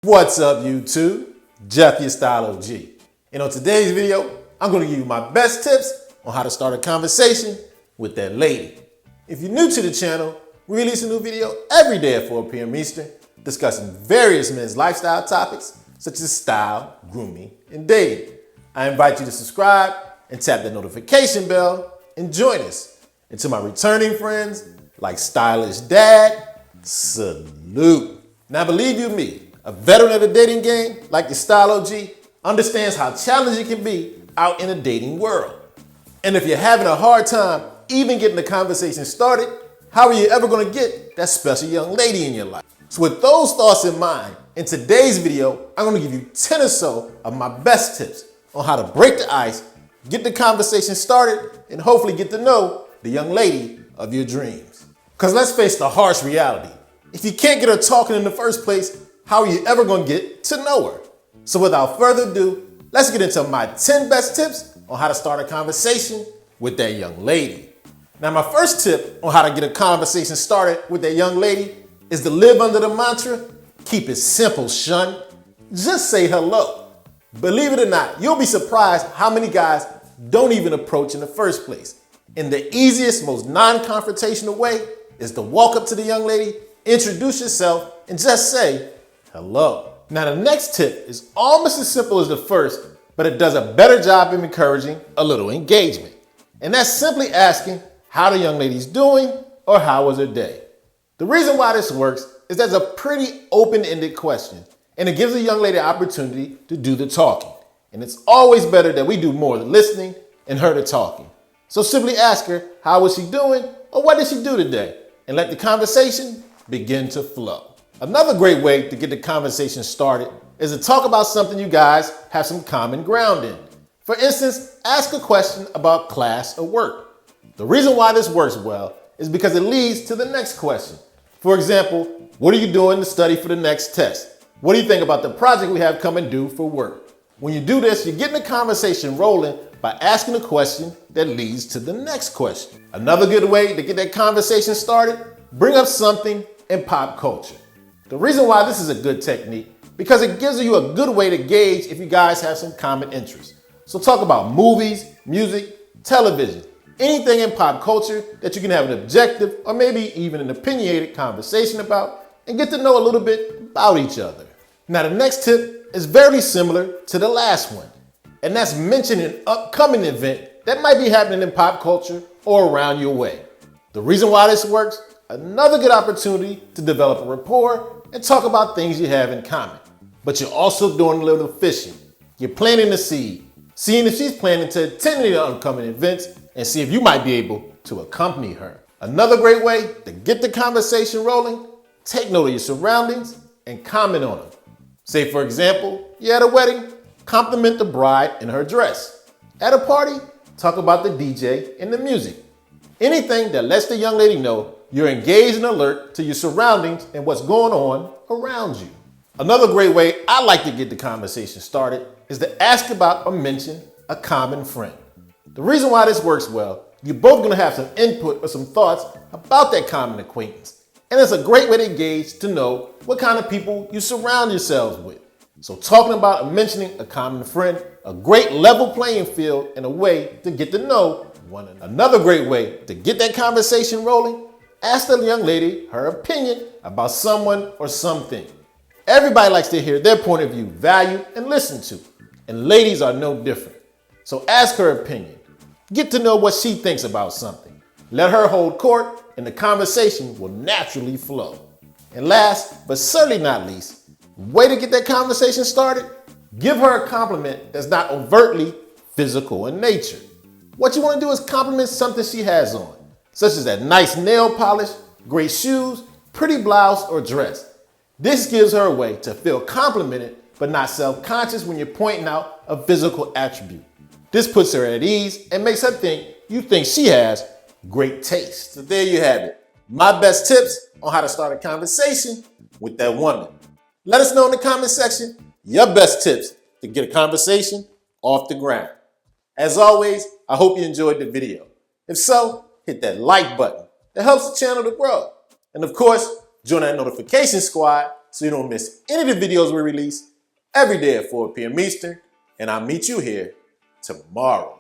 What's up, YouTube? Jeff, your Style O.G. And on today's video, I'm going to give you my best tips on how to start a conversation with that lady. If you're new to the channel, we release a new video every day at 4 p.m. Eastern, discussing various men's lifestyle topics such as style, grooming, and dating. I invite you to subscribe and tap the notification bell and join us. And to my returning friends, like Stylish Dad, salute. Now believe you me, a veteran of the dating game, like the Style O.G, understands how challenging it can be out in the dating world. And if you're having a hard time even getting the conversation started, how are you ever going to get that special young lady in your life? So with those thoughts in mind, in today's video, I'm going to give you 10 or so of my best tips on how to break the ice, get the conversation started, and hopefully get to know the young lady of your dreams. Because let's face the harsh reality. If you can't get her talking in the first place, how are you ever going to get to know her? So without further ado, let's get into my 10 best tips on how to start a conversation with that young lady. Now, my first tip on how to get a conversation started with that young lady is to live under the mantra, keep it simple, shun. Just say hello. Believe it or not, you'll be surprised how many guys don't even approach in the first place. And the easiest, most non-confrontational way is to walk up to the young lady, introduce yourself, and just say hello. Now, the next tip is almost as simple as the first, but it does a better job of encouraging a little engagement. And that's simply asking how the young lady's doing or how was her day. The reason why this works is that's a pretty open-ended question, and it gives the young lady an opportunity to do the talking. And it's always better that we do more of the listening and her the talking. So simply ask her, how was she doing or what did she do today? And let the conversation begin to flow. Another great way to get the conversation started is to talk about something you guys have some common ground in. For instance, ask a question about class or work. The reason why this works well is because it leads to the next question. For example, what are you doing to study for the next test? What do you think about the project we have coming due for work? When you do this, you're getting the conversation rolling by asking a question that leads to the next question. Another good way to get that conversation started, bring up something in pop culture. The reason why this is a good technique, because it gives you a good way to gauge if you guys have some common interests. So talk about movies, music, television, anything in pop culture that you can have an objective or maybe even an opinionated conversation about and get to know a little bit about each other. Now, the next tip is very similar to the last one, and that's mention an upcoming event that might be happening in pop culture or around your way. The reason why this works, another good opportunity to develop a rapport and talk about things you have in common. But you're also doing a little fishing. You're planting the seed, seeing if she's planning to attend any upcoming events and see if you might be able to accompany her. Another great way to get the conversation rolling, take note of your surroundings and comment on them. Say, for example, you're at a wedding, compliment the bride in her dress. At a party, talk about the DJ and the music. Anything that lets the young lady know you're engaged and alert to your surroundings and what's going on around you. Another great way I like to get the conversation started is to ask about or mention a common friend. The reason why this works well, you're both going to have some input or some thoughts about that common acquaintance. And it's a great way to gauge to know what kind of people you surround yourselves with. So talking about or mentioning a common friend, a great level playing field and a way to get to know one another. Another great way to get that conversation rolling, ask the young lady her opinion about someone or something. Everybody likes to hear their point of view valued and listened to, and ladies are no different. So ask her opinion. Get to know what she thinks about something. Let her hold court, and the conversation will naturally flow. And last, but certainly not least, way to get that conversation started, give her a compliment that's not overtly physical in nature. What you want to do is compliment something she has on, such as that nice nail polish, great shoes, pretty blouse, or dress. This gives her a way to feel complimented, but not self-conscious when you're pointing out a physical attribute. This puts her at ease and makes her think you think she has great taste. So there you have it. My best tips on how to start a conversation with that woman. Let us know in the comment section your best tips to get a conversation off the ground. As always, I hope you enjoyed the video. If so, hit that like button. It helps the channel to grow. And of course, join that notification squad so you don't miss any of the videos we release every day at 4 p.m. Eastern. And I'll meet you here tomorrow.